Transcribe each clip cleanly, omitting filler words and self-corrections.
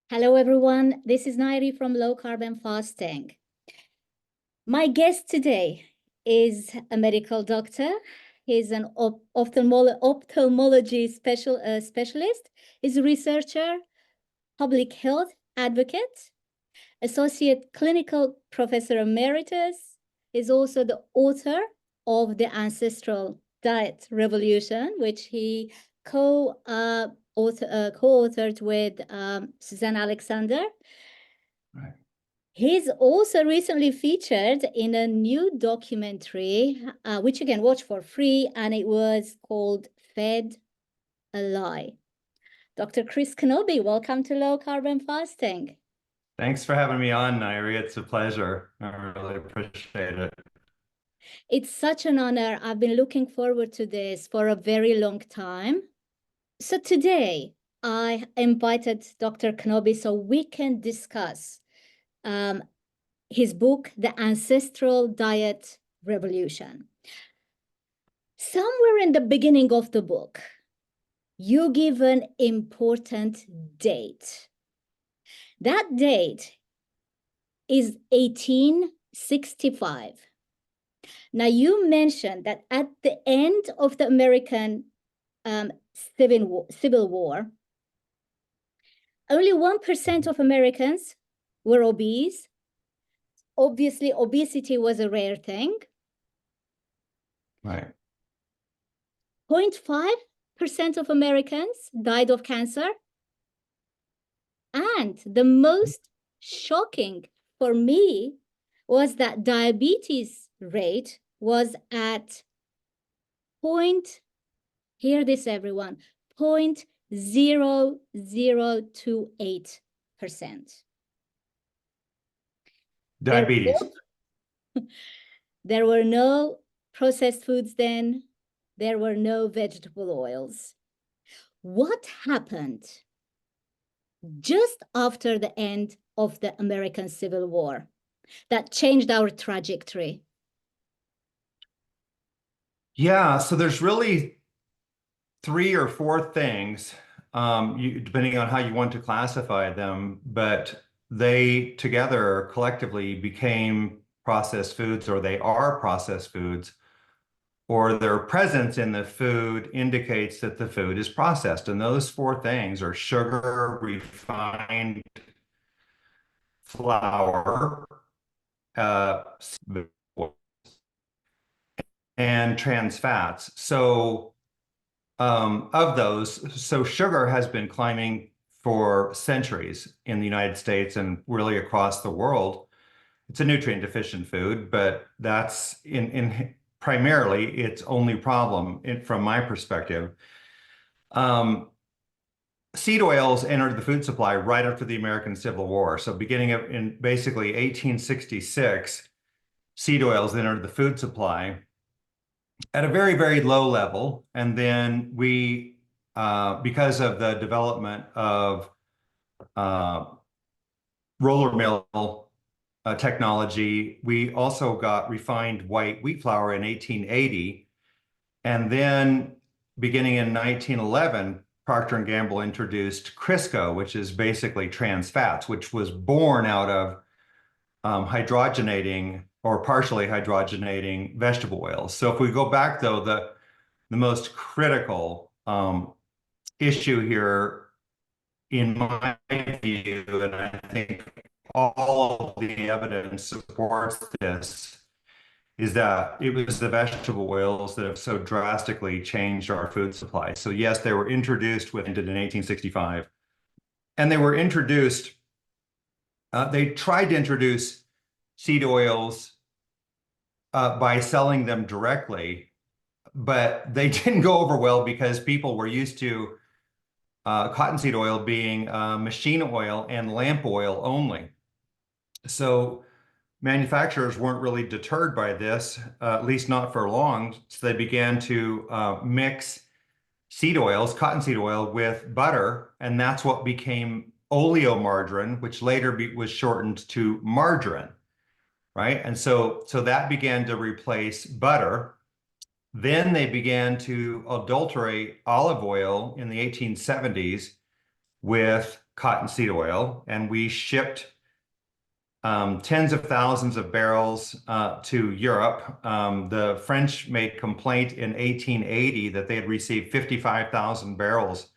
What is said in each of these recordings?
Hello, everyone. This is Nairi from Low Carbon Fasting. My guest today is a medical doctor. He's an ophthalmology specialist. He's a researcher, public health advocate, Associate Clinical Professor Emeritus. He's also the author of the Ancestral Diet Revolution, which he co-authored with Suzanne Alexander. Right. He's also recently featured in a new documentary, which you can watch for free, and it was called Fed a Lie. Dr. Chris Knobbe, welcome to Low Carbon Fasting. Thanks for having me on, Nairi. It's a pleasure. I really appreciate it. It's such an honor. I've been looking forward to this for a very long time. So today, I invited Dr. Knobbe so we can discuss his book, The Ancestral Diet Revolution. Somewhere in the beginning of the book, you give an important date. That date is 1865. Now, you mentioned that at the end of the American Civil War, only 1% of Americans were obese. Obviously, obesity was a rare thing. Right. 0.5% of Americans died of cancer. And the most shocking for me was that diabetes rate was at hear this everyone, 0.0028%. Diabetes. There were no processed foods then. There were no vegetable oils. What happened just after the end of the American Civil War that changed our trajectory? Yeah, so there's really 3 or 4 things, depending on how you want to classify them, but they together collectively became processed foods, or they are processed foods, or their presence in the food indicates that the food is processed. And those 4 things are sugar, refined flour, and trans fats. So of those, so sugar has been climbing for centuries in the United States and really across the world. It's a nutrient deficient food, but that's in primarily its only problem from my perspective. Seed oils entered the food supply right after the American Civil War. So beginning in basically 1866, seed oils entered the food supply at a very, very low level. And then we, because of the development of roller mill technology, we also got refined white wheat flour in 1880. And then beginning in 1911, Procter & Gamble introduced Crisco, which is basically trans fats, which was born out of hydrogenating or partially hydrogenating vegetable oils. So if we go back, though, the most critical issue here, in my view, and I think all of the evidence supports this, is that it was the vegetable oils that have so drastically changed our food supply. So yes, they were introduced in 1865, and they were introduced, they tried to introduce seed oils by selling them directly, but they didn't go over well because people were used to cottonseed oil being machine oil and lamp oil only. So manufacturers weren't really deterred by this, at least not for long. So they began to mix seed oils, cottonseed oil, with butter, and that's what became oleomargarine, which later was shortened to margarine, right? And so that began to replace butter. Then they began to adulterate olive oil in the 1870s with cottonseed oil, and we shipped tens of thousands of barrels to Europe. The French made complaint in 1880 that they had received 55,000 barrels,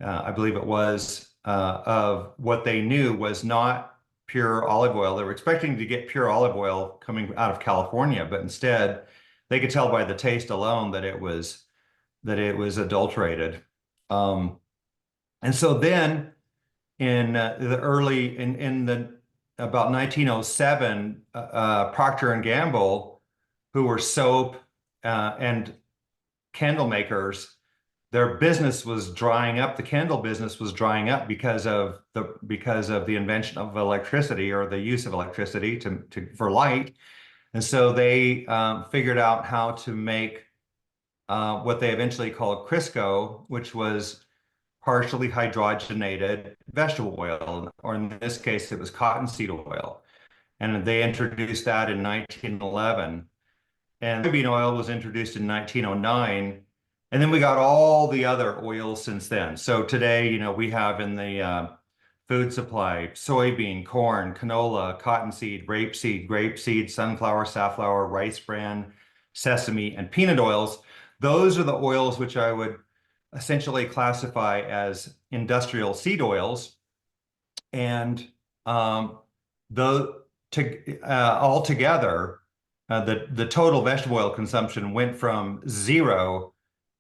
I believe it was, of what they knew was not pure olive oil. They were expecting to get pure olive oil coming out of California, but instead they could tell by the taste alone that it was adulterated. And so then in about 1907, Procter and Gamble, who were soap and candle makers, their business was drying up. The candle business was drying up because of the invention of electricity, or the use of electricity for light. And so they figured out how to make what they eventually called Crisco, which was partially hydrogenated vegetable oil, or in this case, it was cottonseed oil. And they introduced that in 1911. And soybean oil was introduced in 1909. And then we got all the other oils since then. So today, you know, we have in the food supply soybean, corn, canola, cottonseed, grapeseed, sunflower, safflower, rice bran, sesame, and peanut oils. Those are the oils which I would essentially classify as industrial seed oils. And altogether, the total vegetable oil consumption went from zero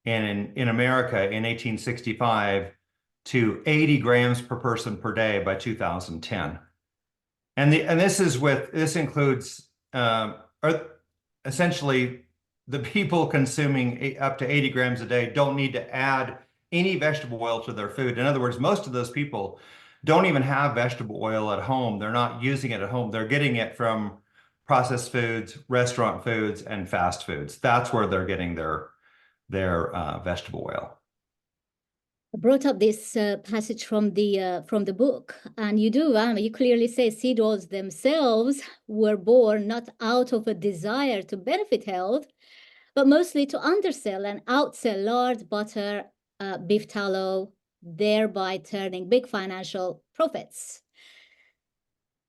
in America in 1865 to 80 grams per person per day by 2010. And this includes essentially the people consuming up to 80 grams a day don't need to add any vegetable oil to their food. In other words, most of those people don't even have vegetable oil at home. They're not using it at home. They're getting it from processed foods, restaurant foods, and fast foods. That's where they're getting their vegetable oil. I brought up this passage from the book, and you clearly say seed oils themselves were born not out of a desire to benefit health, but mostly to undersell and outsell lard, butter, beef tallow, thereby turning big financial profits.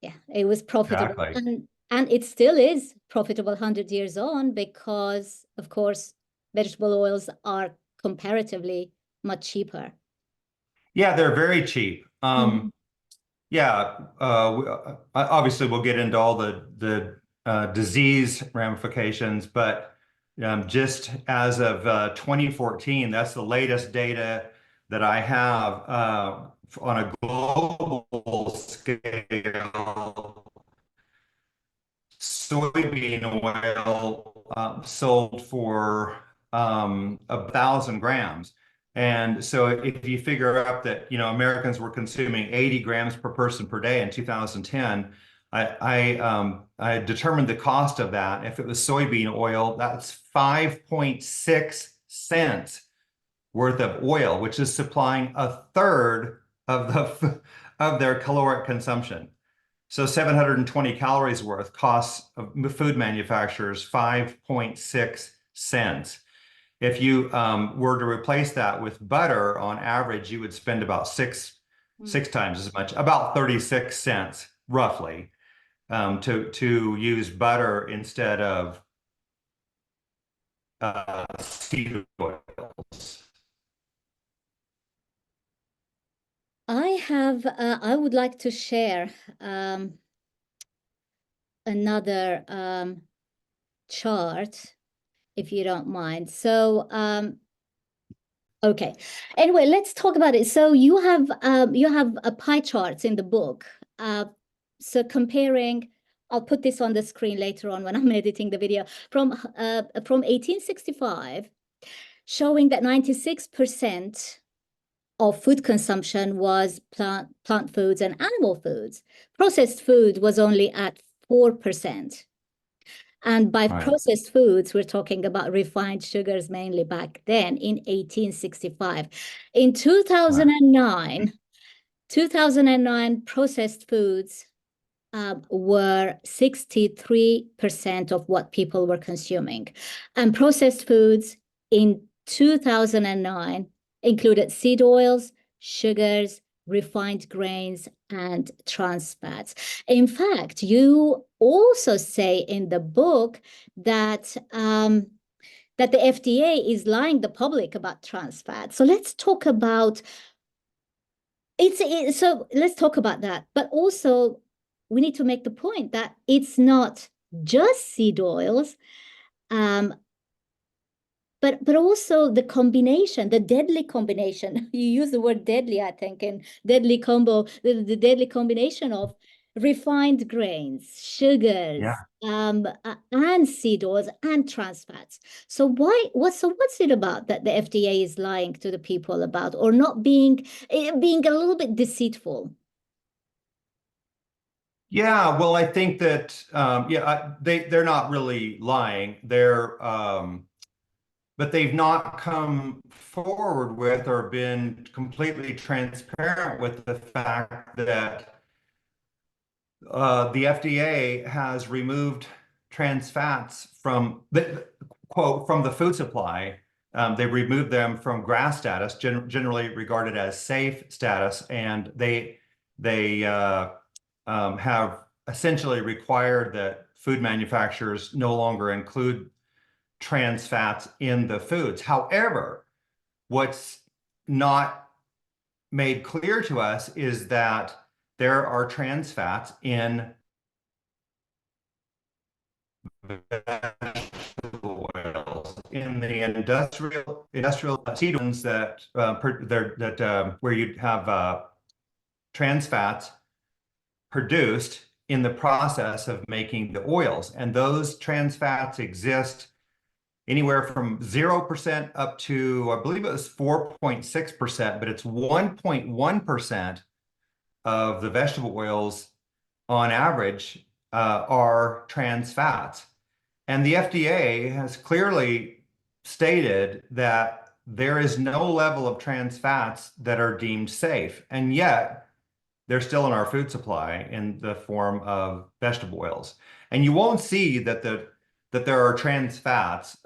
Yeah, it was profitable. Exactly. And it still is profitable 100 years on, because, of course, vegetable oils are comparatively much cheaper. Yeah, they're very cheap. Yeah, obviously we'll get into all the disease ramifications, but just as of 2014, that's the latest data that I have on a global scale. Soybean oil sold for 1,000 grams. And so if you figure up that, you know, Americans were consuming 80 grams per person per day in 2010, I determined the cost of that. If it was soybean oil, that's 5.6 cents worth of oil, which is supplying a third of their caloric consumption. So 720 calories worth costs of food manufacturers 5.6 cents. If you were to replace that with butter, on average, you would spend about six times as much, about 36 cents roughly, to use butter instead of seed oils. I would like to share another chart, if you don't mind. So, okay. Anyway, let's talk about it. So you have a pie charts in the book. So comparing, I'll put this on the screen later on when I'm editing the video, from 1865, showing that 96% of food consumption was plant foods and animal foods. Processed food was only at 4%. And by processed foods, we're talking about refined sugars mainly back then in 1865. In 2009, processed foods were 63% of what people were consuming. And processed foods in 2009 included seed oils, sugars, refined grains, and trans fats. In fact, you also say in the book that that the FDA is lying the public about trans fats. So let's talk about so let's talk about that. But also, we need to make the point that it's not just seed oils, but also the combination, the deadly combination. You use the word deadly, I think, and deadly combo, the deadly combination of refined grains, sugars, and seed oils and trans fats. So what's it about that the FDA is lying to the people about, or not being a little bit deceitful? Yeah, well, I think that they're not really lying. But they've not come forward with or been completely transparent with the fact that the FDA has removed trans fats from the quote from the food supply. They removed them from GRAS status, generally regarded as safe status, and they have essentially required that food manufacturers no longer include trans fats in the foods. However, what's not made clear to us is that there are trans fats in vegetable oils, in the industrial seed oils that where you have trans fats produced in the process of making the oils, and those trans fats exist anywhere from 0% up to, I believe it was 4.6%, but it's 1.1% of the vegetable oils on average are trans fats. And the FDA has clearly stated that there is no level of trans fats that are deemed safe. And yet, they're still in our food supply in the form of vegetable oils. And you won't see that there are trans fats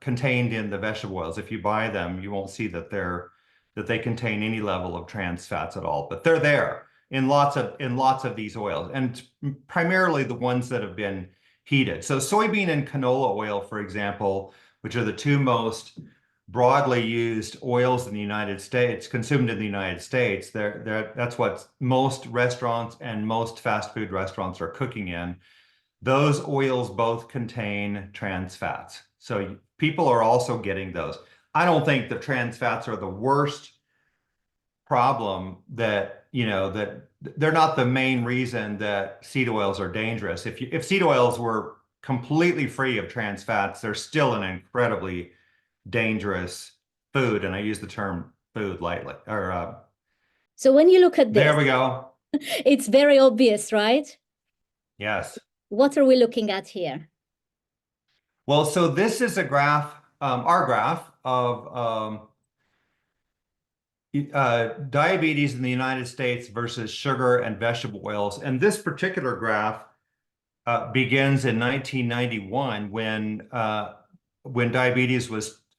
contained in the vegetable oils. If you buy them, you won't see that they contain any level of trans fats at all. But they're there in lots of these oils, and primarily the ones that have been heated. So soybean and canola oil, for example, which are the two most broadly used oils in the United States, consumed in the United States, that's what most restaurants and most fast food restaurants are cooking in. Those oils both contain trans fats. So people are also getting those. I don't think the trans fats are the worst problem that they're not the main reason that seed oils are dangerous. If seed oils were completely free of trans fats, they're still an incredibly dangerous food, and I use the term food lightly. So when you look at this, there we go. It's very obvious, right? Yes. What are we looking at here? Well, so this is a graph, our graph of diabetes in the United States versus sugar and vegetable oils. And this particular graph begins in 1991 when diabetes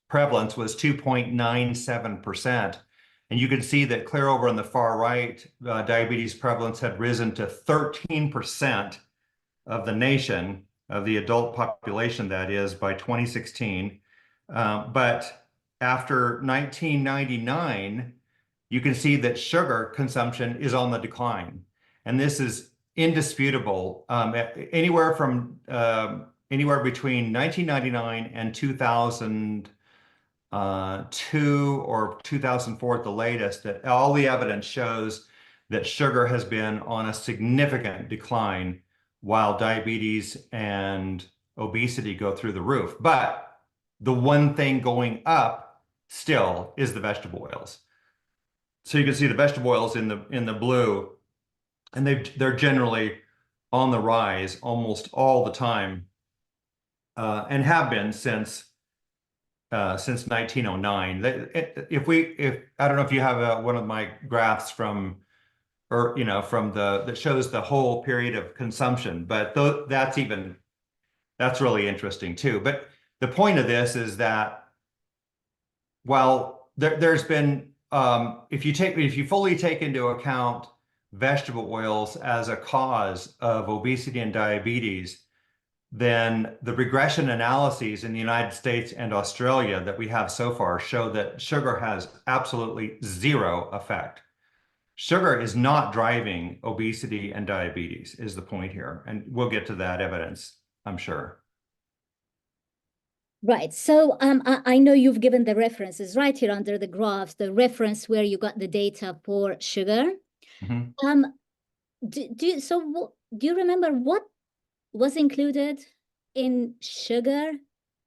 prevalence was 2.97%. And you can see that clear over on the far right, diabetes prevalence had risen to 13% of the nation, of the adult population, that is, by 2016. But after 1999, you can see that sugar consumption is on the decline. And this is indisputable. Anywhere between 1999 and 2002 or 2004 at the latest, that all the evidence shows that sugar has been on a significant decline while diabetes and obesity go through the roof. But the one thing going up still is the vegetable oils. So you can see the vegetable oils in the blue, and they're generally on the rise almost all the time, and have been since 1909. If I don't know if you have one of my graphs from that shows the whole period of consumption, but that's really interesting too. But the point of this is that while there's been if you fully take into account vegetable oils as a cause of obesity and diabetes, then the regression analyses in the United States and Australia that we have so far show that sugar has absolutely zero effect. Sugar is not driving obesity and diabetes, is the point here. And we'll get to that evidence, I'm sure. Right. So I know you've given the references right here under the graphs, the reference where you got the data for sugar. Mm-hmm. Do you remember what was included in sugar?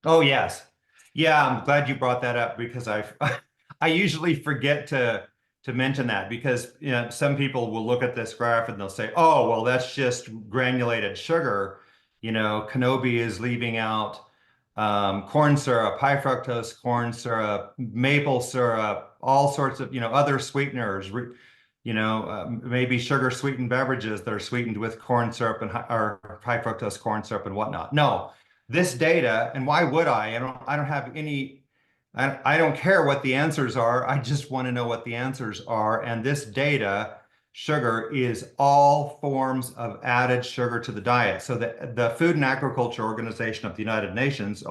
Oh, yes. Yeah, I'm glad you brought that up because I usually forget to mention that because some people will look at this graph and they'll say, "Oh, well, that's just granulated sugar." Knobbe is leaving out corn syrup, high fructose corn syrup, maple syrup, all sorts of other sweeteners. Maybe sugar sweetened beverages that are sweetened with corn syrup or high fructose corn syrup and whatnot. No, this data, and why would I? I don't have any, I don't care what the answers are. I just want to know what the answers are. And this data, sugar is all forms of added sugar to the diet. So the Food and Agriculture Organization of the United Nations,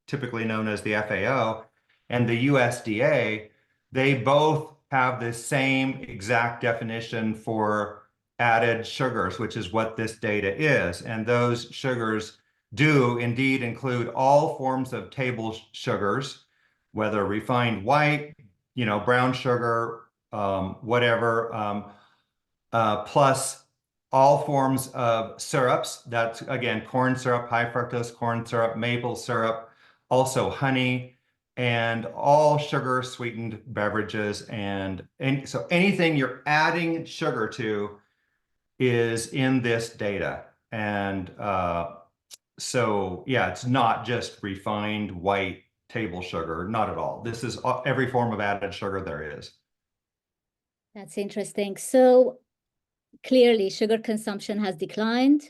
typically known as the FAO, and the USDA, they both have the same exact definition for added sugars, which is what this data is. And those sugars do indeed include all forms of table sugars, whether refined white, brown sugar, whatever, plus all forms of syrups. That's again, corn syrup, high fructose corn syrup, maple syrup, also honey, and all sugar sweetened beverages. And so anything you're adding sugar to is in this data. And so yeah, it's not just refined white table sugar, not at all. This is every form of added sugar there is. That's interesting. So clearly, sugar consumption has declined.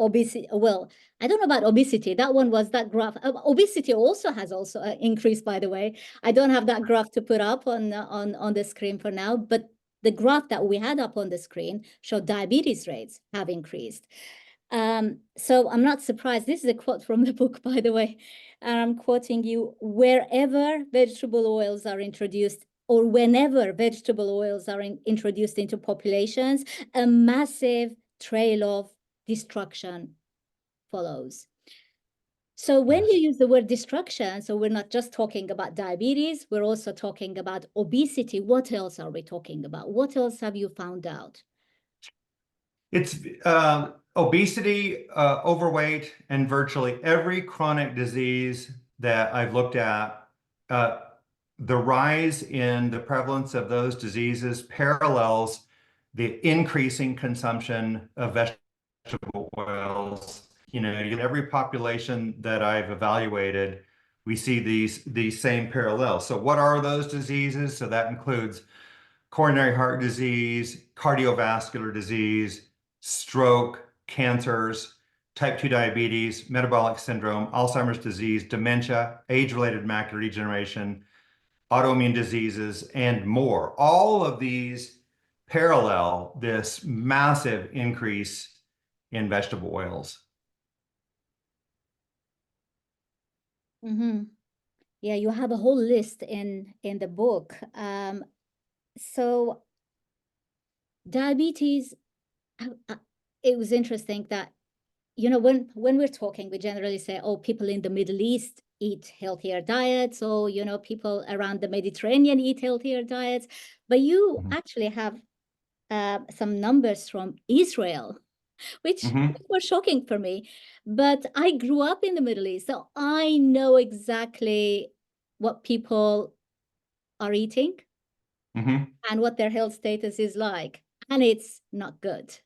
Obesity, well, I don't know about obesity. That one was that graph. Obesity also has increased, by the way. I don't have that graph to put up on the screen for now, but the graph that we had up on the screen showed diabetes rates have increased. So I'm not surprised. This is a quote from the book, by the way. And I'm quoting you: wherever vegetable oils are introduced, or whenever vegetable oils are introduced into populations, a massive trail of destruction follows. So when you use the word destruction, so we're not just talking about diabetes, we're also talking about obesity. What else are we talking about? What else have you found out? It's obesity, overweight, and virtually every chronic disease that I've looked at, the rise in the prevalence of those diseases parallels the increasing consumption of vegetable oils. Every population that I've evaluated, we see these same parallels. So what are those diseases? So that includes coronary heart disease, cardiovascular disease, stroke, cancers, type 2 diabetes, metabolic syndrome, Alzheimer's disease, dementia, age-related macular degeneration, autoimmune diseases, and more. All of these parallel this massive increase in vegetable oils. Mm-hmm. Yeah, you have a whole list in the book. So diabetes, it was interesting that, when we're talking, we generally say, oh, people in the Middle East eat healthier diets, or, people around the Mediterranean eat healthier diets. But you actually have some numbers from Israel, which were shocking for me. But I grew up in the Middle East, so I know exactly what people are eating and what their health status is like. And it's not good.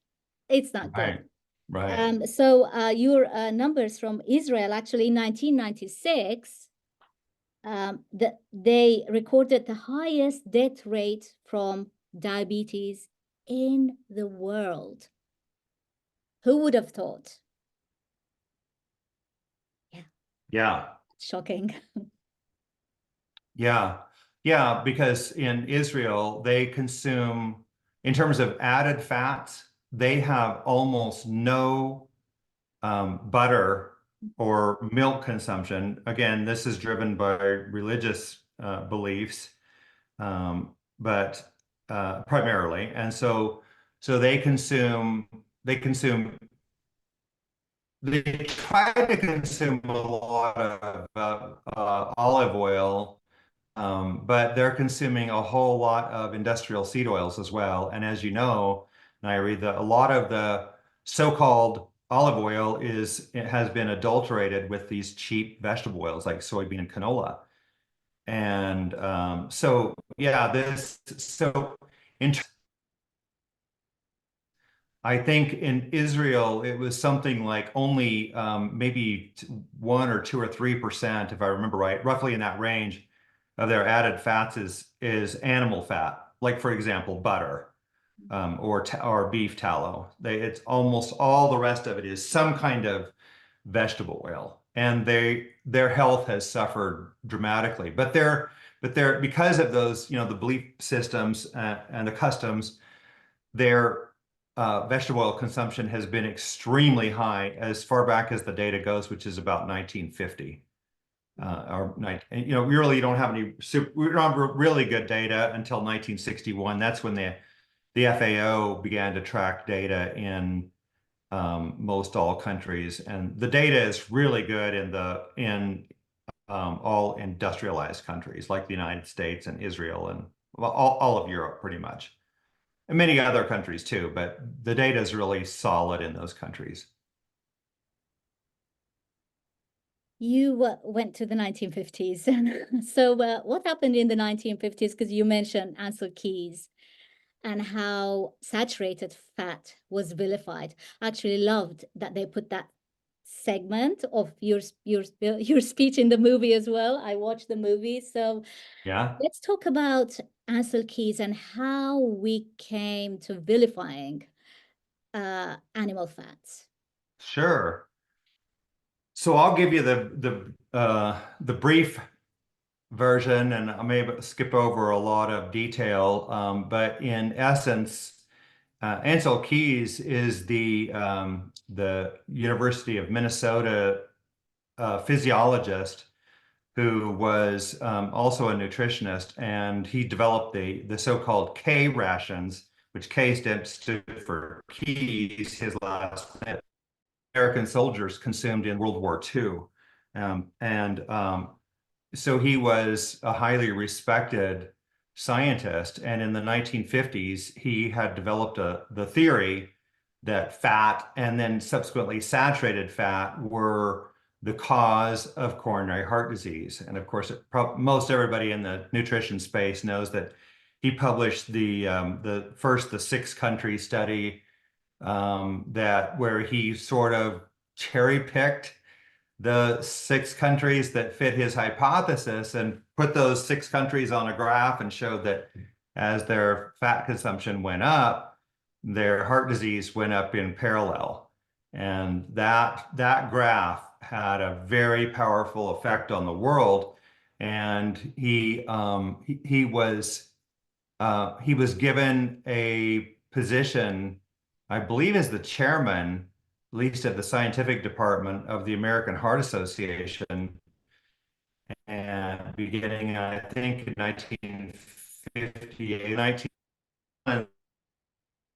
It's not good. Right, right. So your numbers from Israel, actually in 1996, they recorded the highest death rate from diabetes in the world. Who would have thought? Yeah. Yeah. Shocking. Yeah. Yeah, because in Israel, they consume, in terms of added fats, they have almost no butter or milk consumption. Again, this is driven by religious beliefs, but primarily. And so they try to consume a lot of olive oil, but they're consuming a whole lot of industrial seed oils as well. And as you know, Nairi, a lot of the so-called olive oil it has been adulterated with these cheap vegetable oils like soybean and canola. And so yeah, in I think in Israel, it was something like only maybe 1 or 2 or 3%, if I remember right, roughly in that range of their added fats is animal fat, like for example, butter or beef tallow. It's almost all the rest of it is some kind of vegetable oil, and their health has suffered dramatically. But they're because of those, the belief systems and the customs, their vegetable oil consumption has been extremely high as far back as the data goes, which is about 1950. We really don't have we don't have really good data until 1961. That's when the FAO began to track data in most all countries, and the data is really good in all industrialized countries like the United States and Israel and all of Europe pretty much. And many other countries too, but the data is really solid in those countries. You went to the 1950s. So what happened in the 1950s? Because you mentioned Ansel Keys and how saturated fat was vilified. I actually loved that they put that segment of your speech in the movie as well. I watched the movie. So Yeah, let's talk about Ansel Keys and how we came to vilifying animal fats. sure. So I'll give you the brief version, and I may skip over a lot of detail. But in essence, Ansel Keys is the University of Minnesota physiologist who was also a nutritionist, and he developed the so-called K rations, which K stood for Keys, his last name. American soldiers consumed in World War II. And so he was a highly respected scientist. And in the 1950s, he had developed the theory that fat and then subsequently saturated fat were the cause of coronary heart disease. And of course, most everybody in the nutrition space knows that he published the 6-country study where he sort of cherry picked the 6 countries that fit his hypothesis and put those 6 countries on a graph and showed that as their fat consumption went up, their heart disease went up in parallel. And that graph had a very powerful effect on the world. And he was given a position, I believe, as the chairman, at least of the scientific department of the American Heart Association, and beginning, I think, in 1958, 19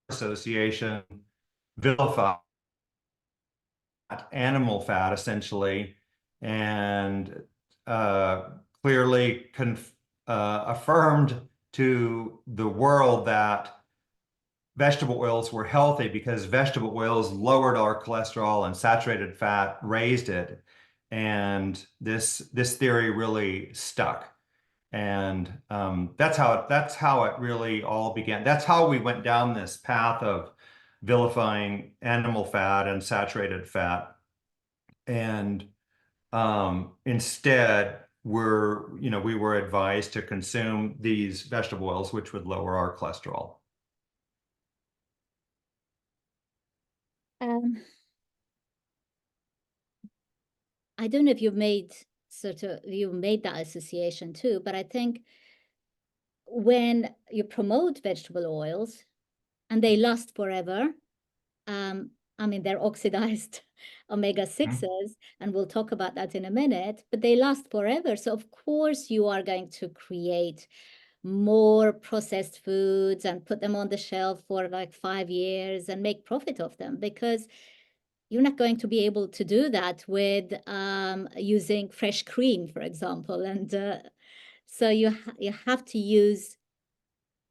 Association vilified animal fat essentially, and clearly affirmed to the world that vegetable oils were healthy because vegetable oils lowered our cholesterol and saturated fat raised it. And this theory really stuck. And that's how it really all began. That's how we went down this path of vilifying animal fat and saturated fat. And instead, we were advised to consume these vegetable oils, which would lower our cholesterol. I don't know if you made that association too, but I think when you promote vegetable oils and they last forever, I mean, they're oxidized omega-6s, and we'll talk about that in a minute, but they last forever. So of course you are going to create more processed foods and put them on the shelf for like 5 years and make profit of them, because you're not going to be able to do that with using fresh cream, for example. And so you have to use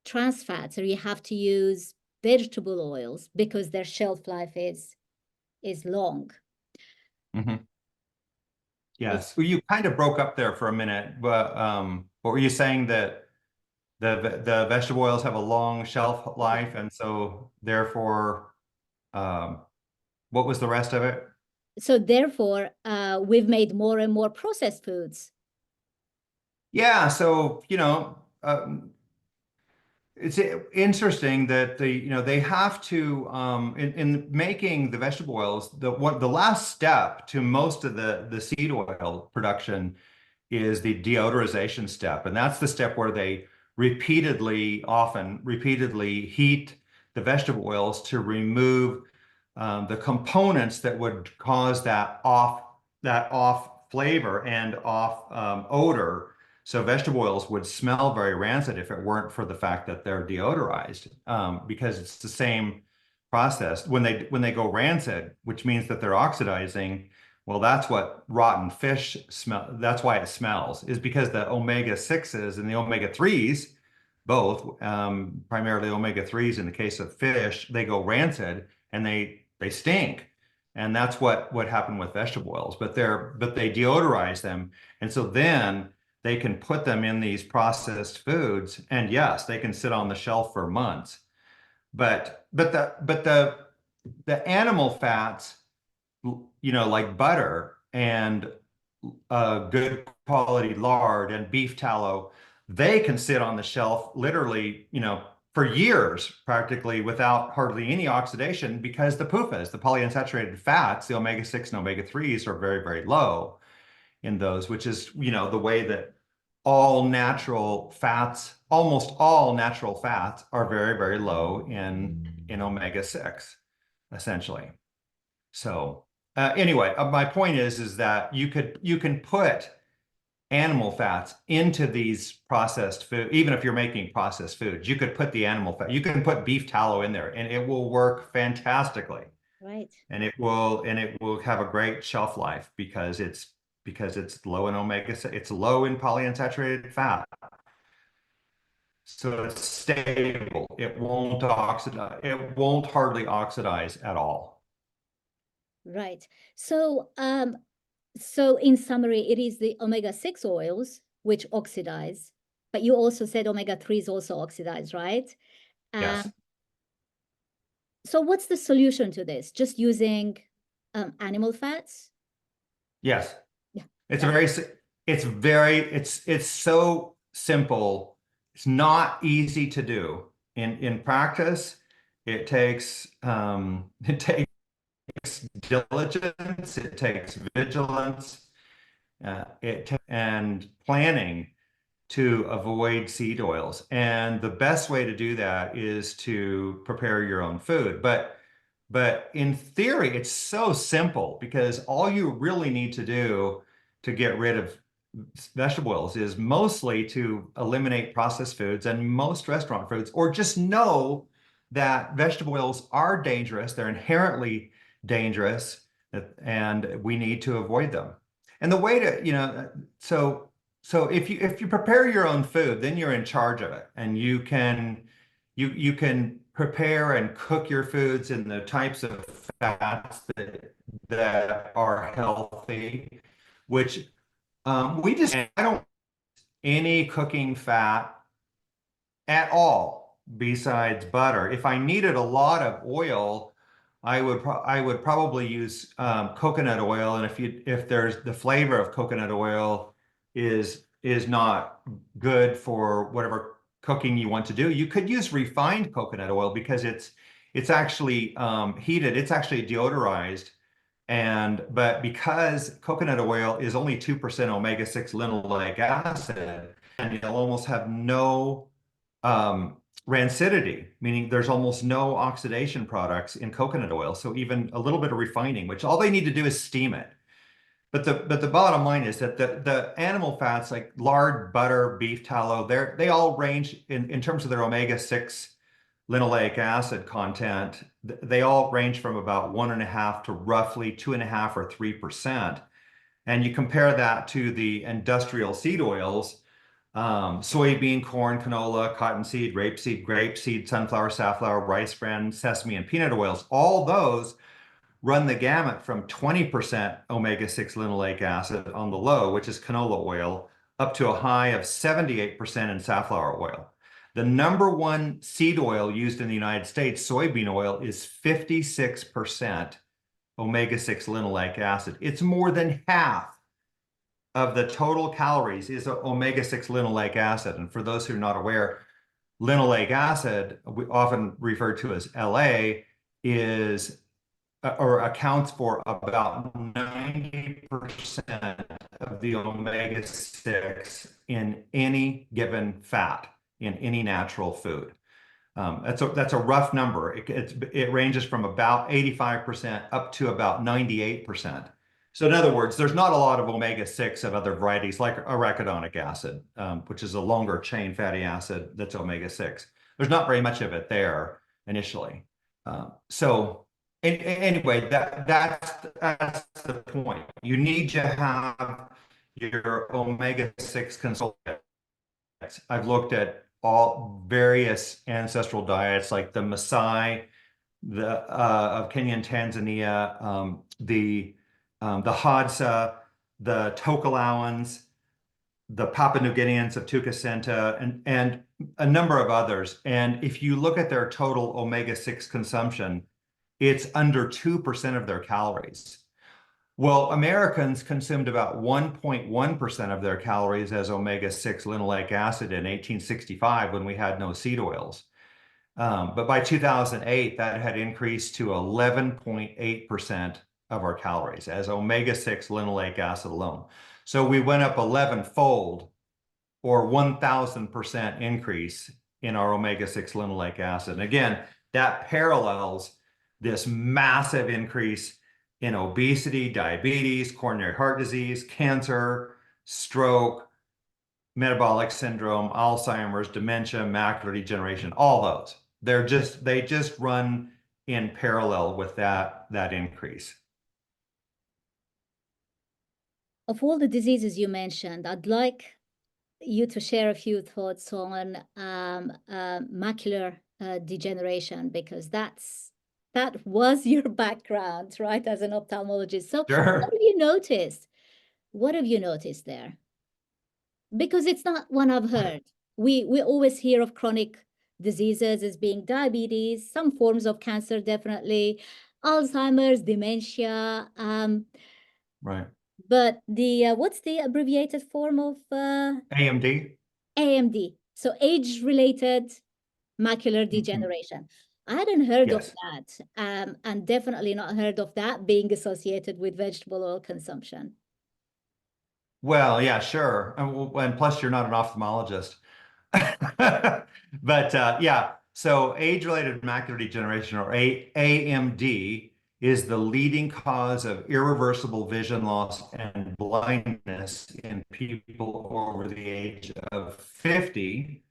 trans fats, or you have to use vegetable oils because their shelf life is long. Mhm. Yes. Well, you kind of broke up there for a minute, but what were you saying, that the vegetable oils have a long shelf life, and so therefore, um, what was the rest of it? So therefore, we've made more and more processed foods. Yeah, so it's interesting that they have to in making the vegetable oils, the last step to most of the seed oil production is the deodorization step. And that's the step where they often repeatedly heat the vegetable oils to remove the components that would cause that off flavor and off odor. So vegetable oils would smell very rancid if it weren't for the fact that they're deodorized, because it's the same process. When they go rancid, which means that they're oxidizing, well, that's what rotten fish smell. That's why it smells, is because the omega-6s and the omega-3s, both, primarily omega-3s in the case of fish, they go rancid and they stink. And that's what happened with vegetable oils. But they deodorize them. And so then they can put them in these processed foods. And yes, they can sit on the shelf for months. But the animal fats, like butter and good quality lard and beef tallow, they can sit on the shelf literally, for years practically without hardly any oxidation, because the PUFAs, the polyunsaturated fats, the omega-6 and omega-3s, are very, very low in those, which is, the way that almost all natural fats are very, very low in omega-6, essentially. So anyway, my point is that you can put animal fats into these processed food. Even if you're making processed foods, you could put the animal fat. You can put beef tallow in there, and it will work fantastically. Right. And it will have a great shelf life because it's low in omega. It's low in polyunsaturated fat. So it's stable. It won't oxidize. It won't hardly oxidize at all. Right. So in summary, it is the omega-6 oils which oxidize, but you also said omega-3s also oxidize, right? Yes. So what's the solution to this? Just using animal fats? Yes. Yeah. It's a very, it's so simple. It's not easy to do. In practice, it takes diligence, it takes vigilance, and planning to avoid seed oils. And the best way to do that is to prepare your own food. But in theory, it's so simple, because all you really need to do to get rid of vegetable oils is mostly to eliminate processed foods and most restaurant foods, or just know that vegetable oils are dangerous. They're inherently dangerous, and we need to avoid them. And the way to, so if you prepare your own food, then you're in charge of it, and you can prepare and cook your foods in the types of fats that are healthy, which I don't any cooking fat at all besides butter. If I needed a lot of oil, I would probably use coconut oil. And if there's the flavor of coconut oil is not good for whatever cooking you want to do, you could use refined coconut oil, because it's actually heated. It's actually deodorized. But because coconut oil is only 2% omega-6 linoleic acid, and you'll almost have no rancidity, meaning there's almost no oxidation products in coconut oil. So even a little bit of refining, which all they need to do is steam it. But the bottom line is that the animal fats like lard, butter, beef tallow, they all range in terms of their omega-6 linoleic acid content. They all range from about 1.5 to roughly 2.5 or 3%. And you compare that to the industrial seed oils, soybean, corn, canola, cottonseed, grapeseed, sunflower, safflower, rice bran, sesame, and peanut oils. All those run the gamut from 20% omega-6 linoleic acid on the low, which is canola oil, up to a high of 78% in safflower oil. The number one seed oil used in the United States, soybean oil, is 56% omega-6 linoleic acid. It's more than half of the total calories is omega-6 linoleic acid. And for those who are not aware, linoleic acid, we often referred to as LA, is or accounts for about 90% of the omega-6 in any given fat in any natural food. That's a rough number. It ranges from about 85% up to about 98%. So in other words, there's not a lot of omega-6 of other varieties like arachidonic acid, which is a longer chain fatty acid that's omega-6. There's not very much of it there initially. Anyway, that's the point. You need to have your omega-6 consultant. I've looked at all various ancestral diets like the Maasai, of Kenya and Tanzania, the Hadza, the Tokelauans, the Papua New Guineans of Tucacenta, and a number of others. And if you look at their total omega-6 consumption, it's under 2% of their calories. Well, Americans consumed about 1.1% of their calories as omega-6 linoleic acid in 1865 when we had no seed oils. But by 2008, that had increased to 11.8% of our calories as omega-6 linoleic acid alone. So we went up 11-fold or 1,000% increase in our omega-6 linoleic acid. And again, that parallels this massive increase in obesity, diabetes, coronary heart disease, cancer, stroke, metabolic syndrome, Alzheimer's, dementia, macular degeneration, all those. They just run in parallel with that increase. Of all the diseases you mentioned, I'd like you to share a few thoughts on macular degeneration, because that was your background, right, as an ophthalmologist. So Sure. what have you noticed? What have you noticed there? Because it's not one I've heard. We always hear of chronic diseases as being diabetes, some forms of cancer, definitely, Alzheimer's, dementia. Right. But what's the abbreviated form of AMD? AMD? So age-related macular degeneration. I hadn't heard of that, and definitely not heard of that being associated with vegetable oil consumption. Well, yeah, sure. And plus, you're not an ophthalmologist. But yeah, so age-related macular degeneration, or AMD, is the leading cause of irreversible vision loss and blindness in people over the age of 50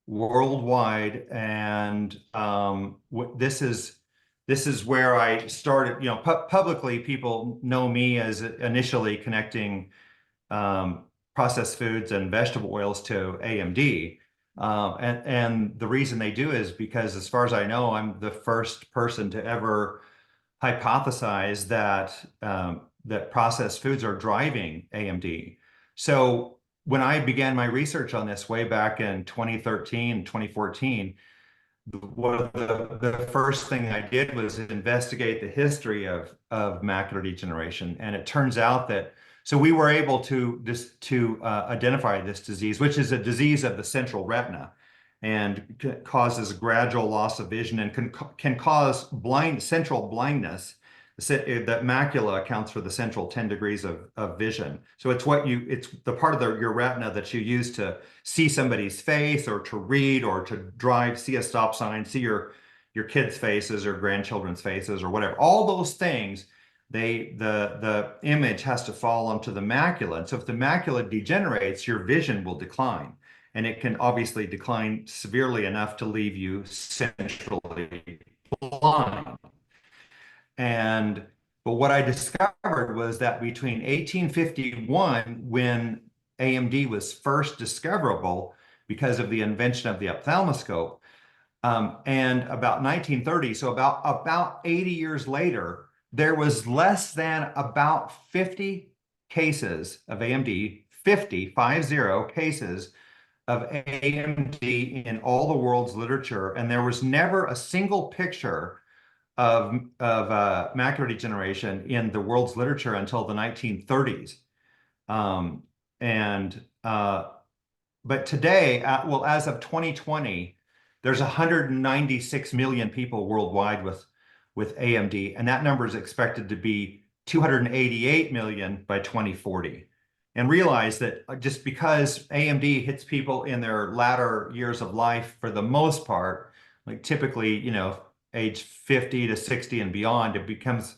worldwide. And this is where I started. You know, publicly, people know me as initially connecting processed foods and vegetable oils to AMD. And the reason they do is because, as far as I know, I'm the first person to ever hypothesize that that processed foods are driving AMD. So when I began my research on this way back in 2013, 2014, one of the first thing I did was investigate the history of macular degeneration. And it turns out that, so we were able to identify this disease, which is a disease of the central retina and causes gradual loss of vision and can cause central blindness that macula accounts for the central 10 degrees of vision. So it's the part of your retina that you use to see somebody's face or to read or to drive, see a stop sign, see your kids' faces or grandchildren's faces or whatever. All those things, the image has to fall onto the macula. And so if the macula degenerates, your vision will decline. And it can obviously decline severely enough to leave you centrally blind. But what I discovered was that between 1851, when AMD was first discoverable because of the invention of the ophthalmoscope, and about 1930, so about 80 years later, there was less than about 50 cases of AMD, 50 cases of AMD in all the world's literature, and there was never a single picture of macular degeneration in the world's literature until the 1930s. But today, well, as of 2020, there's 196 million people worldwide with AMD, and that number is expected to be 288 million by 2040. And realize that just because AMD hits people in their latter years of life, for the most part, like typically, age 50 to 60 and beyond, it becomes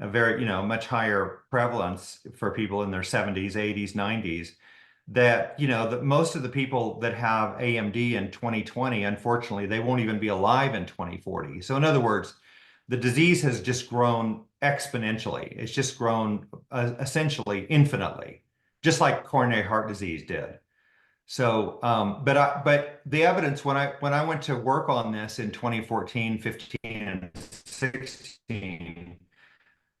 a very, much higher prevalence for people in their 70s, 80s, 90s. That, that most of the people that have AMD in 2020, unfortunately, they won't even be alive in 2040. So in other words, the disease has just grown exponentially. It's just grown essentially infinitely, just like coronary heart disease did. So, but the evidence when I went to work on this in 2014, 15, and 16,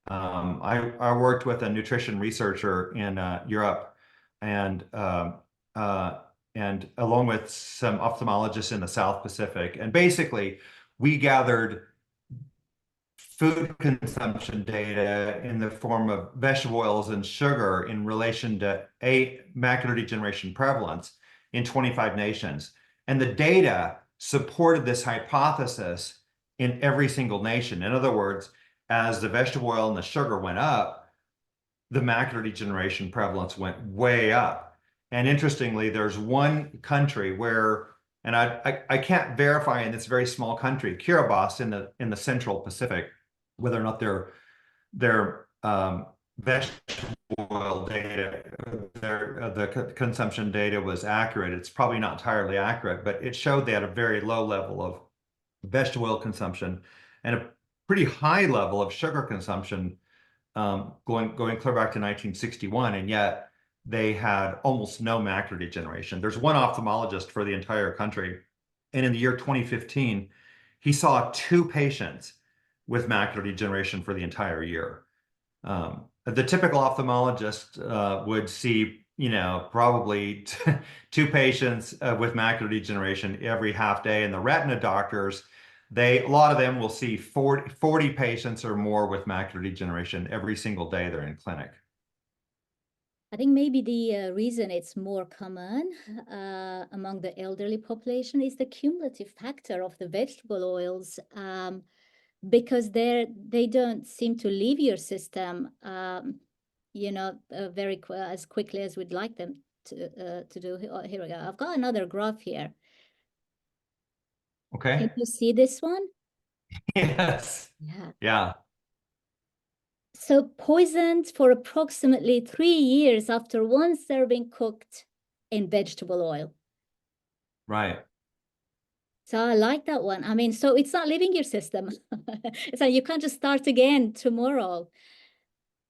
I worked with a nutrition researcher in Europe, and along with some ophthalmologists in the South Pacific, and basically we gathered food consumption data in the form of vegetable oils and sugar in relation to macular degeneration prevalence in 25 nations. And the data supported this hypothesis in every single nation. In other words, as the vegetable oil and the sugar went up, the macular degeneration prevalence went way up. And interestingly, there's one country where, and I can't verify in this very small country, Kiribati in the Central Pacific, whether or not their vegetable oil data, the consumption data was accurate. It's probably not entirely accurate, but it showed they had a very low level of vegetable oil consumption and a pretty high level of sugar consumption, going clear back to 1961, and yet they had almost no macular degeneration. There's one ophthalmologist for the entire country, and in the year 2015, he saw 2 patients with macular degeneration for the entire year. The typical ophthalmologist would see, probably 2 patients with macular degeneration every half day, and the retina doctors, a lot of them will see 40 patients or more with macular degeneration every single day they're in clinic. I think maybe the reason it's more common among the elderly population is the cumulative factor of the vegetable oils, because they don't seem to leave your system, as quickly as we'd like them to do. Here we go. I've got another graph here. Okay. Can you see this one? Yes. Yeah. Yeah. So poisoned for approximately 3 years after one serving cooked in vegetable oil. Right. So I like that one. I mean, so it's not leaving your system. So you can't just start again tomorrow.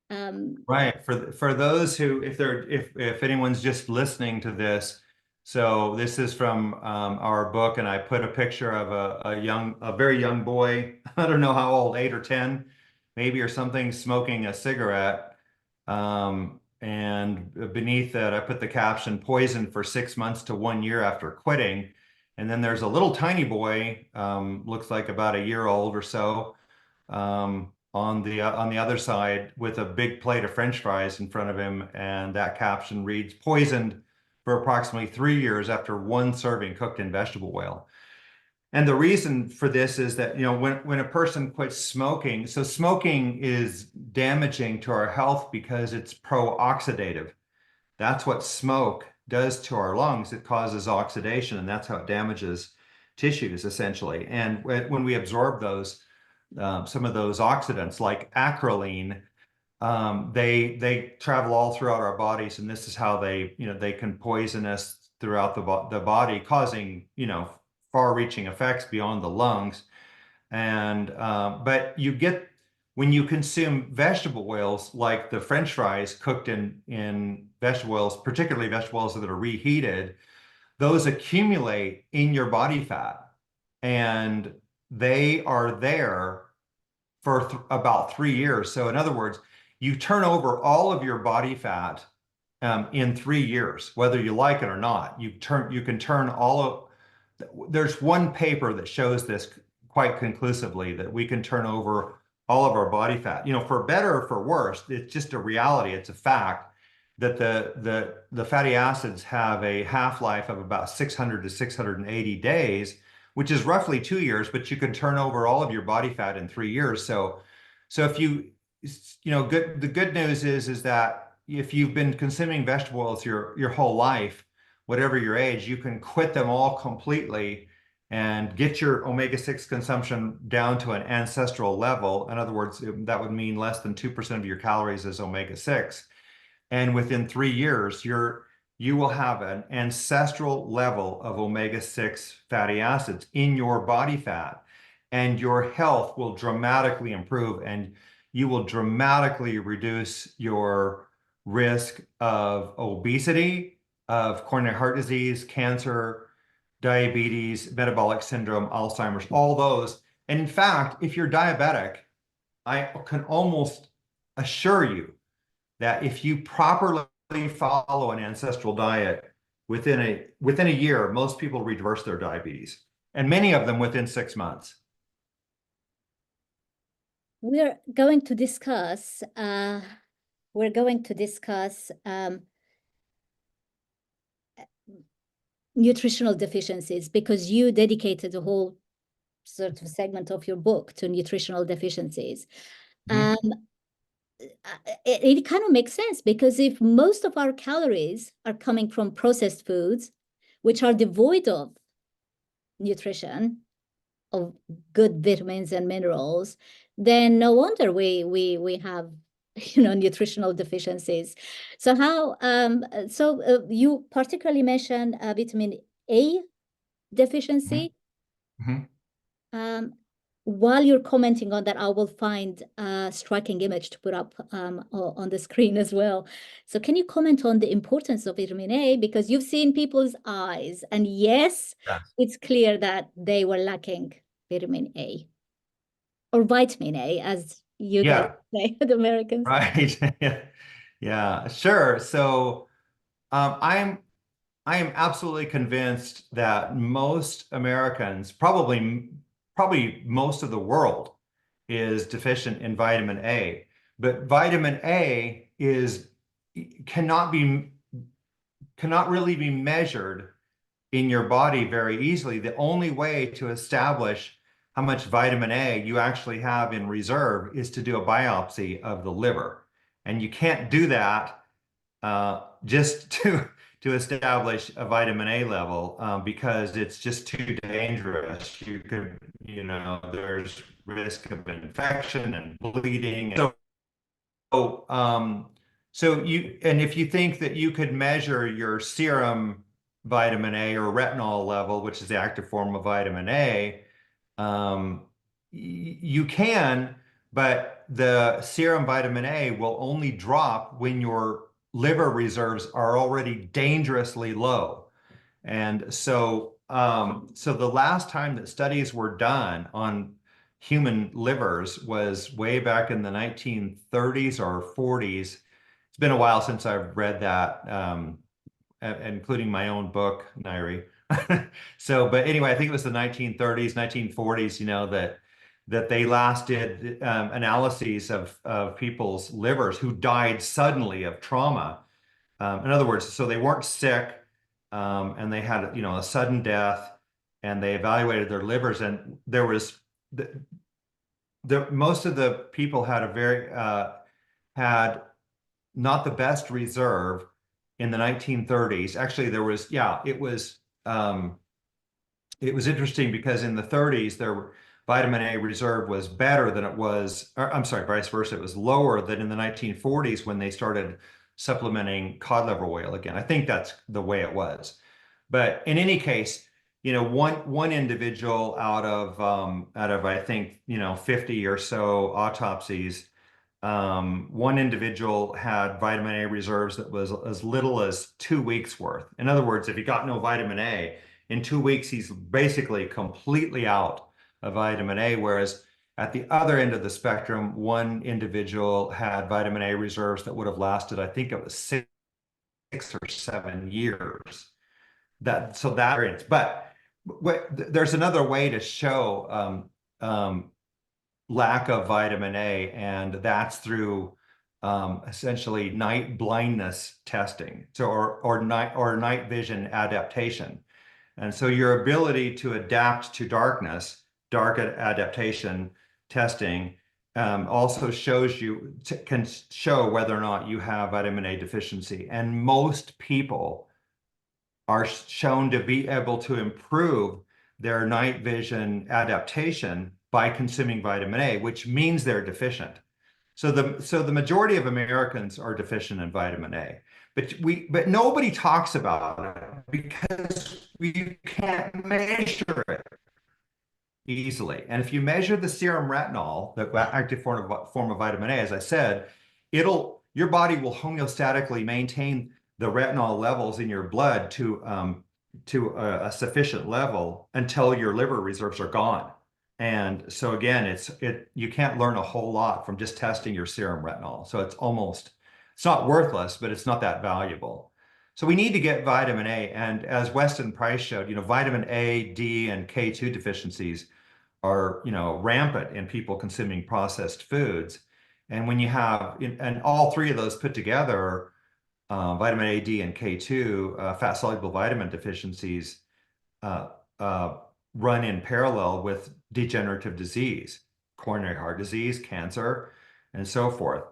Right. For those who, if anyone's just listening to this, so this is from our book, and I put a picture of a very young boy, I don't know how old, 8 or 10, maybe, or something, smoking a cigarette. And beneath that, I put the caption, "Poisoned for 6 months to 1 year after quitting." And then there's a little tiny boy, looks like about a year old or so, on the other side with a big plate of French fries in front of him, and that caption reads, "Poisoned for approximately 3 years after one serving cooked in vegetable oil." And the reason for this is that, when a person quits smoking, so smoking is damaging to our health because it's pro-oxidative. That's what smoke does to our lungs. It causes oxidation, and that's how it damages tissues, essentially. And when we absorb some of those oxidants, like acrolein, they travel all throughout our bodies, and this is how they can poison us throughout the body, causing far-reaching effects beyond the lungs. And but when you consume vegetable oils, like the French fries cooked in vegetable oils, particularly vegetable oils that are reheated, those accumulate in your body fat, and they are there for about 3 years. So in other words, you turn over all of your body fat in 3 years, whether you like it or not. You can turn all of. There's one paper that shows this quite conclusively, that we can turn over all of our body fat. For better or for worse, it's just a reality. It's a fact that the fatty acids have a half-life of about 600 to 680 days, which is roughly 2 years, but you can turn over all of your body fat in 3 years. So if the good news is that if you've been consuming vegetable oils your whole life, whatever your age, you can quit them all completely and get your omega-6 consumption down to an ancestral level. In other words, that would mean less than 2% of your calories is omega-6. And within 3 years, you will have an ancestral level of omega-6 fatty acids in your body fat, and your health will dramatically improve, and you will dramatically reduce your risk of obesity, of coronary heart disease, cancer, diabetes, metabolic syndrome, Alzheimer's, all those. And in fact, if you're diabetic, I can almost assure you that if you properly follow an ancestral diet, within a year, most people reverse their diabetes, and many of them within 6 months. We're going to discuss nutritional deficiencies, because you dedicated a whole sort of segment of your book to nutritional deficiencies. Mm-hmm. It kind of makes sense, because if most of our calories are coming from processed foods, which are devoid of nutrition, of good vitamins and minerals, then no wonder we have nutritional deficiencies. So you particularly mentioned vitamin A deficiency. Mm-hmm. While you're commenting on that, I will find a striking image to put up on the screen as well. So can you comment on the importance of vitamin A? Because you've seen people's eyes, and yes, Yes. it's clear that they were lacking vitamin A, or vitamin A, as you guys Yeah, say, the Americans. right. Yeah, sure. So I am absolutely convinced that most Americans, probably most of the world, is deficient in vitamin A. But vitamin A cannot be cannot really be measured in your body very easily. The only way to establish how much vitamin A you actually have in reserve is to do a biopsy of the liver. And you can't do that just to establish a vitamin A level, because it's just too dangerous. There's risk of infection and bleeding. So, and if you think that you could measure your serum vitamin A or retinol level, which is the active form of vitamin A, you can, but the serum vitamin A will only drop when your liver reserves are already dangerously low. And so the last time that studies were done on human livers was way back in the 1930s or 40s. It's been a while since I've read that, including my own book, Nairi. But anyway, I think it was the 1930s, 1940s, that they last did analyses of people's livers who died suddenly of trauma. In other words, so they weren't sick, and they had, a sudden death, and they evaluated their livers, and there was most of the people had had not the best reserve in the 1930s. Actually, there was, yeah, it was interesting because in the 30s, vitamin A reserve was better than it was, or, I'm sorry, vice versa. It was lower than in the 1940s when they started supplementing cod liver oil again. I think that's the way it was. But in any case, one individual out of I think 50 or so autopsies, one individual had vitamin A reserves that was as little as 2 weeks worth. In other words, if he got no vitamin A, in 2 weeks, he's basically completely out of vitamin A. Whereas at the other end of the spectrum, one individual had vitamin A reserves that would have lasted, I think it was 6 or 7 years. So that variance. But there's another way to show lack of vitamin A, and that's through essentially night blindness testing, or night vision adaptation. And so your ability to adapt to dark adaptation testing, also can show whether or not you have vitamin A deficiency. And most people are shown to be able to improve their night vision adaptation by consuming vitamin A, which means they're deficient. So the majority of Americans are deficient in vitamin A, but nobody talks about it because we can't measure it easily. And if you measure the serum retinol, the active form of vitamin A, as I said, your body will homeostatically maintain the retinol levels in your blood to a sufficient level until your liver reserves are gone. And so again, you can't learn a whole lot from just testing your serum retinol. So it's not worthless, but it's not that valuable. So we need to get vitamin A. And as Weston Price showed, vitamin A, D, and K2 deficiencies are, rampant in people consuming processed foods. And when you have, and all three of those put together, vitamin A, D, and K2, fat-soluble vitamin deficiencies, run in parallel with degenerative disease, coronary heart disease, cancer, and so forth.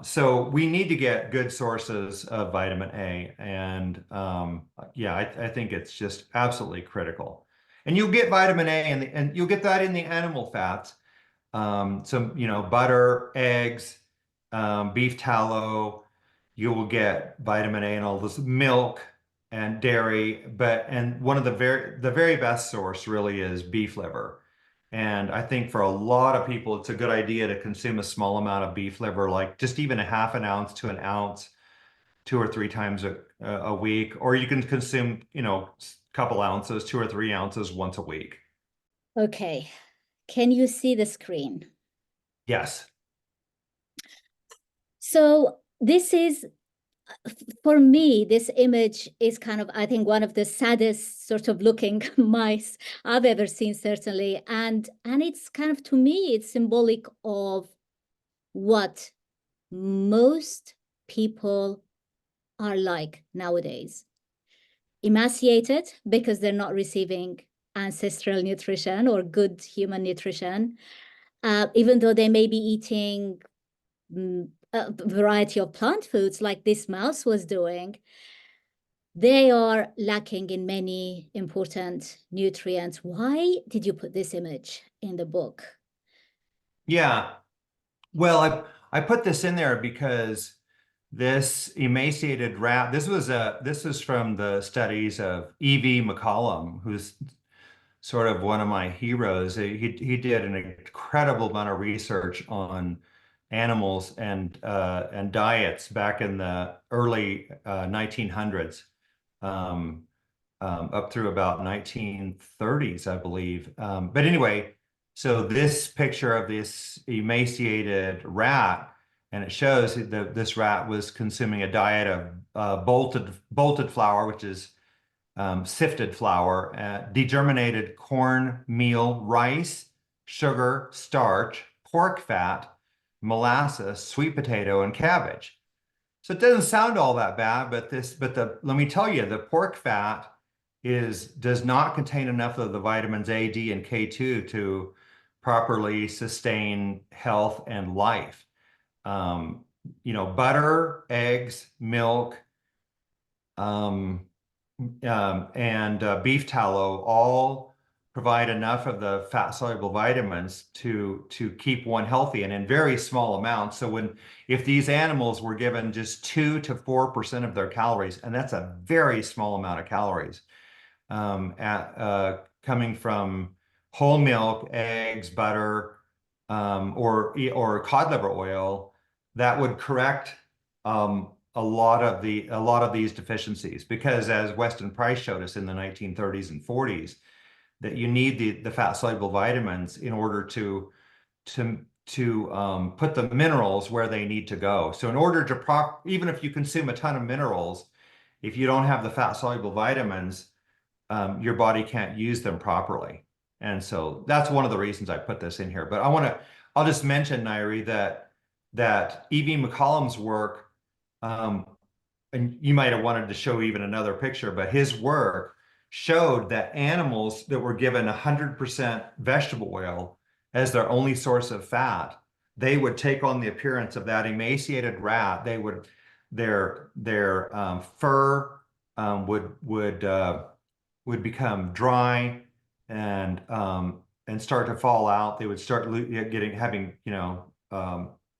So we need to get good sources of vitamin A, and yeah, I think it's just absolutely critical. And you'll get vitamin A, and you'll get that in the animal fats. Butter, eggs, beef tallow. You will get vitamin A in all this milk and dairy, and one of the very best source really is beef liver. And I think for a lot of people, it's a good idea to consume a small amount of beef liver, like just even a half an ounce to an ounce, 2 or 3 times a week, or you can consume, a couple ounces, 2 or 3 ounces once a week. Okay. Can you see the screen? Yes. So this is, for me, this image is kind of, I think, one of the saddest sort of looking mice I've ever seen, certainly. And it's kind of, to me, it's symbolic of what most people are like nowadays. Emaciated because they're not receiving ancestral nutrition or good human nutrition, even though they may be eating a variety of plant foods like this mouse was doing. They are lacking in many important nutrients. Why did you put this image in the book? Yeah. Well, I put this in there because this emaciated rat, this is from the studies of E.V. McCollum, who's sort of one of my heroes. He did an incredible amount of research on animals and diets back in the early 1900s, up through about 1930s, I believe. But anyway, so this picture of this emaciated rat, and it shows that this rat was consuming a diet of bolted flour, which is sifted flour, degerminated corn, meal, rice, sugar, starch, pork fat, molasses, sweet potato, and cabbage. So it doesn't sound all that bad, but let me tell you, the pork fat does not contain enough of the vitamins A, D, and K2 to properly sustain health and life. Butter, eggs, milk, and beef tallow all provide enough of the fat-soluble vitamins to keep one healthy, and in very small amounts. So if these animals were given just 2 to 4% of their calories, and that's a very small amount of calories, coming from whole milk, eggs, butter, or cod liver oil, that would correct a lot of these deficiencies. Because as Weston Price showed us in the 1930s and 40s, that you need the fat soluble vitamins in order to put the minerals where they need to go. So in order to even if you consume a ton of minerals, if you don't have the fat soluble vitamins, your body can't use them properly. And so that's one of the reasons I put this in here. But I'll just mention, Nairi, that E.V. McCollum's work, and you might have wanted to show even another picture, but his work showed that animals that were given 100% vegetable oil as their only source of fat, they would take on the appearance of that emaciated rat. Their fur would become dry and start to fall out. They would start having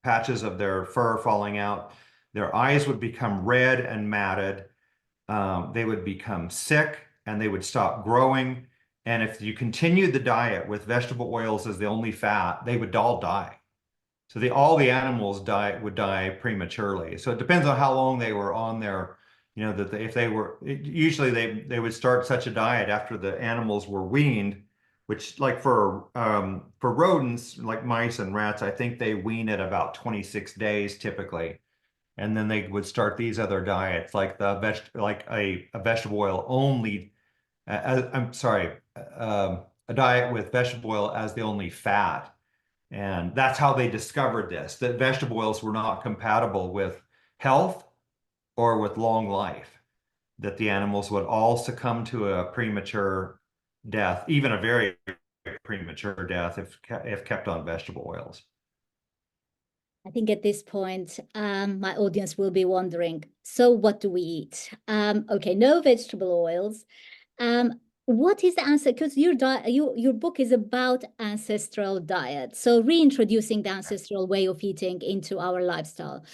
patches of their fur falling out. Their eyes would become red and matted. They would become sick and they would stop growing. And if you continued the diet with vegetable oils as the only fat, they would all die. So all the animals would die prematurely. So it depends on how long they were on their, usually they would start such a diet after the animals were weaned, which, like for rodents like mice and rats, I think they wean at about 26 days typically. And then they would start these other diets, like a vegetable oil only. A diet with vegetable oil as the only fat. And that's how they discovered this, that vegetable oils were not compatible with health or with long life, that the animals would all succumb to a premature death, even a very premature death if kept on vegetable oils. I think at this point, my audience will be wondering, so what do we eat? Okay, no vegetable oils. What is the answer? Because your book is about ancestral diet. So reintroducing the ancestral way of eating into our lifestyle.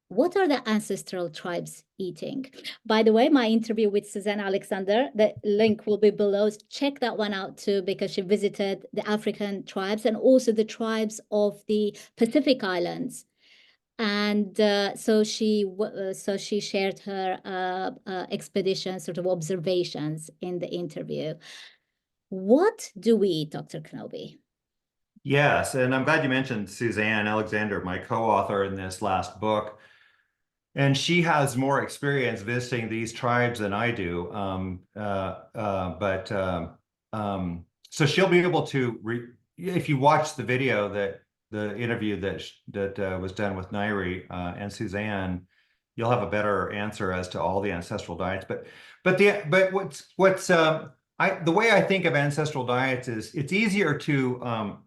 What are the ancestral tribes eating? By the way, my interview with Suzanne Alexander, the link will be below. Check that one out too, because she visited the African tribes and also the tribes of the Pacific Islands. And so she shared her expedition sort of observations in the interview. What do we eat, Dr. Knobbe? Yes, and I'm glad you mentioned Suzanne Alexander, my co-author in this last book. And she has more experience visiting these tribes than I do. So she'll be able to, if you watch the video the interview that was done with Nairi and Suzanne, you'll have a better answer as to all the ancestral diets. But the way I think of ancestral diets is it's easier to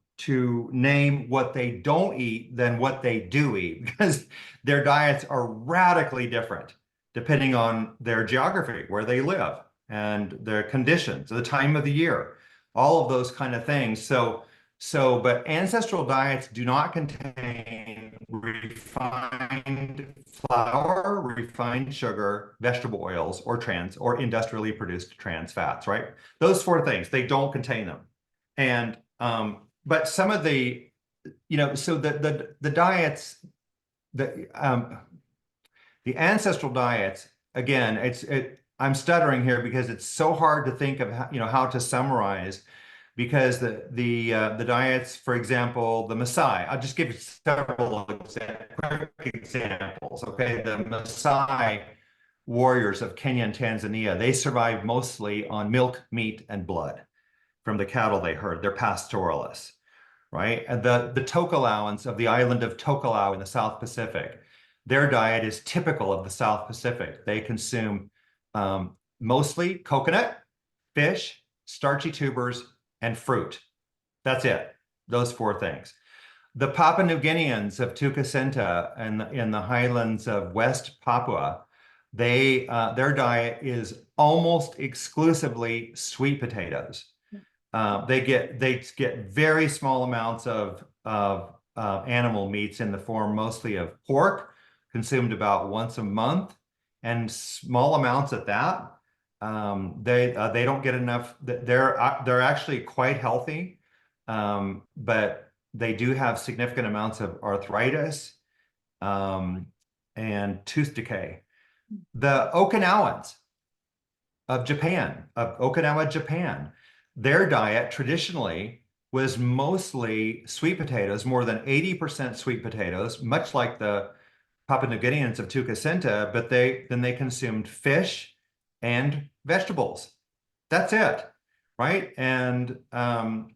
name what they don't eat than what they do eat, because their diets are radically different depending on their geography, where they live, and their conditions, the time of the year, all of those kind of things. But ancestral diets do not contain refined flour, refined sugar, vegetable oils, or industrially produced trans fats, right? Those four things, they don't contain them. And but some of the, so the diets, the ancestral diets, again, I'm stuttering here because it's so hard to think of how to summarize, because the diets, for example, the Maasai, I'll just give you several quick examples. Okay, the Maasai warriors of Kenya and Tanzania, they survived mostly on milk, meat, and blood from the cattle they herd. They're pastoralists, right? And the Tokelauans of the island of Tokelau in the South Pacific, their diet is typical of the South Pacific. They consume mostly coconut, fish, starchy tubers, and fruit. That's it. Those four things. The Papua New Guineans of Tukasinta in the highlands of West Papua, their diet is almost exclusively sweet potatoes. They get very small amounts of animal meats in the form mostly of pork, consumed about once a month, and small amounts at that. They don't get enough. They're actually quite healthy, but they do have significant amounts of arthritis and tooth decay. The Okinawans of Japan, of Okinawa, Japan, their diet traditionally was mostly sweet potatoes, more than 80% sweet potatoes, much like the Papua New Guineans of Tukasinta, but then they consumed fish and vegetables. That's it, right? And I'm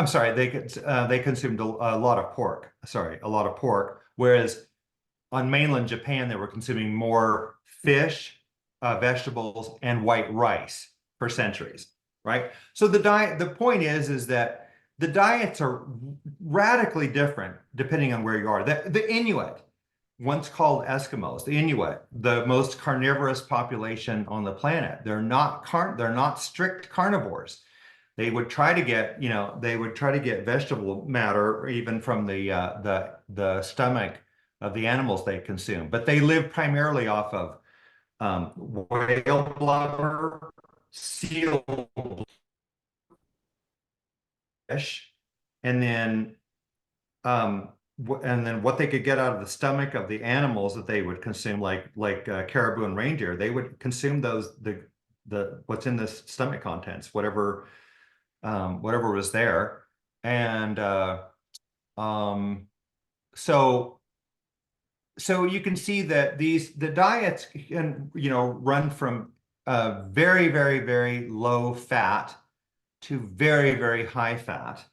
sorry, they consumed a lot of pork. Sorry, a lot of pork. Whereas on mainland Japan, they were consuming more fish, vegetables, and white rice for centuries, right? So the point is that the diets are radically different depending on where you are. The Inuit, once called Eskimos, the Inuit, the most carnivorous population on the planet. They're not strict carnivores. They would try to get, vegetable matter even from the stomach of the animals they consume, but they live primarily off of whale blubber, seal fish, and then what they could get out of the stomach of the animals that they would consume, like caribou and reindeer, they would consume the what's in the stomach contents, whatever was there, and so you can see that the diets can run from very, very, very low fat to very, very high fat.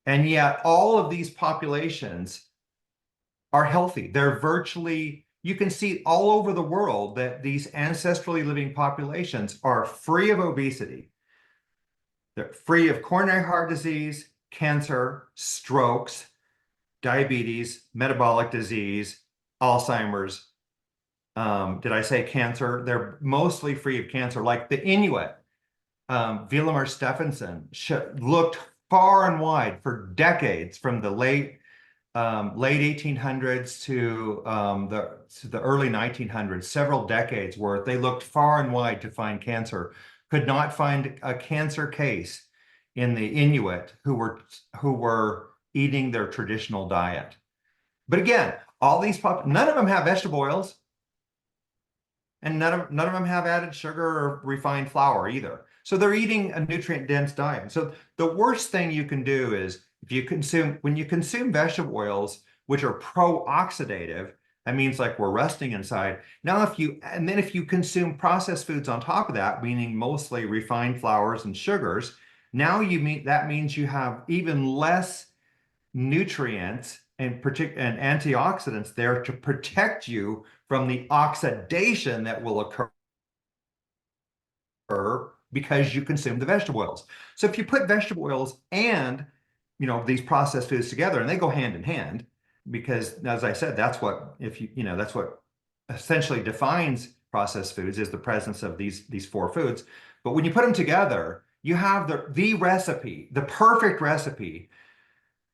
And yet all of these populations are healthy. You can see all over the world that these ancestrally living populations are free of obesity. They're free of coronary heart disease, cancer, strokes, diabetes, metabolic disease, Alzheimer's. Did I say cancer? They're mostly free of cancer, like the Inuit. Vilhelmur Stephenson looked far and wide for decades, from the late 1800s to the early 1900s, several decades worth. They looked far and wide to find cancer, could not find a cancer case in the Inuit who were eating their traditional diet. But again, none of them have vegetable oils, and none of them have added sugar or refined flour either. So they're eating a nutrient-dense diet. So the worst thing you can do is when you consume vegetable oils, which are pro-oxidative, that means like we're rusting inside. Now, if you consume processed foods on top of that, meaning mostly refined flours and sugars, that means you have even less nutrients and antioxidants there to protect you from the oxidation that will occur because you consume the vegetable oils. So if you put vegetable oils and these processed foods together, and they go hand in hand, because as I said, that's what essentially defines processed foods, is the presence of these four foods. But when you put them together, you have the recipe, the perfect recipe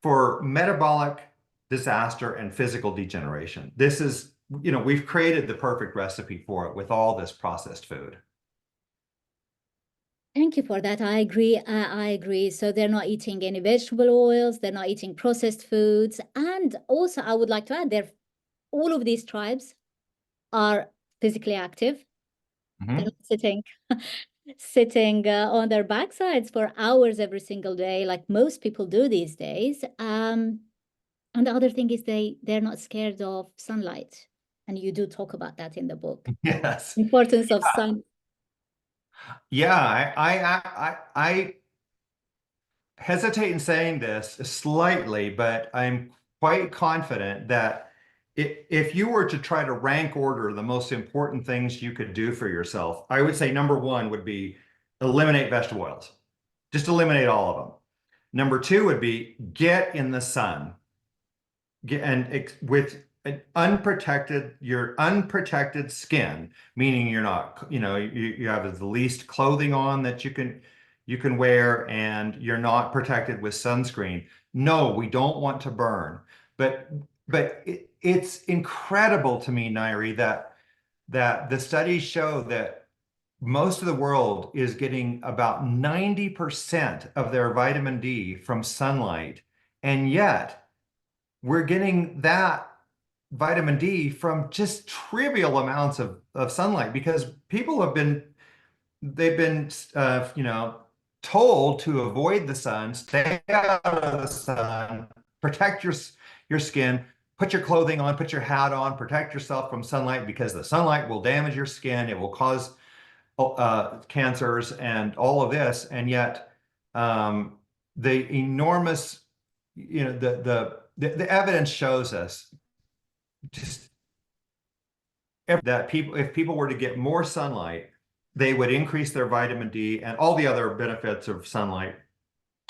for metabolic disaster and physical degeneration. This is, we've created the perfect recipe for it with all this processed food. Thank you for that. I agree. I agree. So they're not eating any vegetable oils. They're not eating processed foods. And also, I would like to add, all of these tribes are physically active. Mm-hmm. They're not sitting on their backsides for hours every single day, like most people do these days. And the other thing is they're not scared of sunlight. And you do talk about that in the book. Yes. Importance of sun. Yeah, I hesitate in saying this slightly, but I'm quite confident that if you were to try to rank order the most important things you could do for yourself, I would say number one would be eliminate vegetable oils. Just eliminate all of them. Number two would be get in the sun. With an your unprotected skin, meaning you're not, you have the least clothing on that you can wear, and you're not protected with sunscreen. No, we don't want to burn. But it's incredible to me, Nairi, that the studies show that most of the world is getting about 90% of their vitamin D from sunlight, and yet we're getting that vitamin D from just trivial amounts of sunlight, because people they've been told to avoid the sun, stay out of the sun, protect your skin, put your clothing on, put your hat on, protect yourself from sunlight, because the sunlight will damage your skin, it will cause cancers and all of this. And yet the enormous, the evidence shows us just that if people were to get more sunlight, they would increase their vitamin D and all the other benefits of sunlight,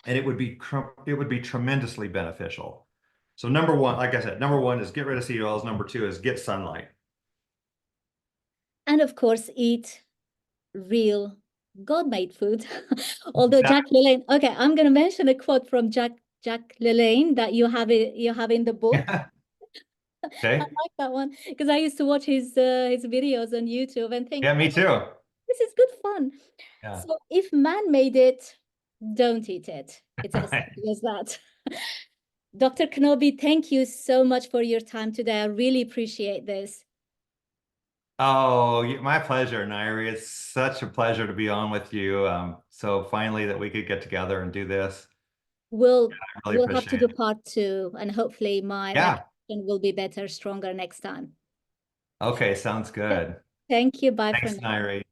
and it would be tremendously beneficial. So number one, like I said, number one is get rid of seed oils. Number two is get sunlight. And of course, eat real God-made food. Although Jack LaLanne, okay, I'm going to mention a quote from Jack LaLanne that you have in the book. Okay. I like that one because I used to watch his videos on YouTube and think, Yeah, me too. this is good fun. Yeah. So if man made it, don't eat it. It's as Right. simple as that. Dr. Knobbe, thank you so much for your time today. I really appreciate this. Oh, my pleasure, Nairi. It's such a pleasure to be on with you. So finally that we could get together and do this. We'll I really have to appreciate do it. part two, and hopefully my Yeah. connection will be better, stronger next time. Okay, sounds good. Thank you. Bye for Thanks, now. Nairi.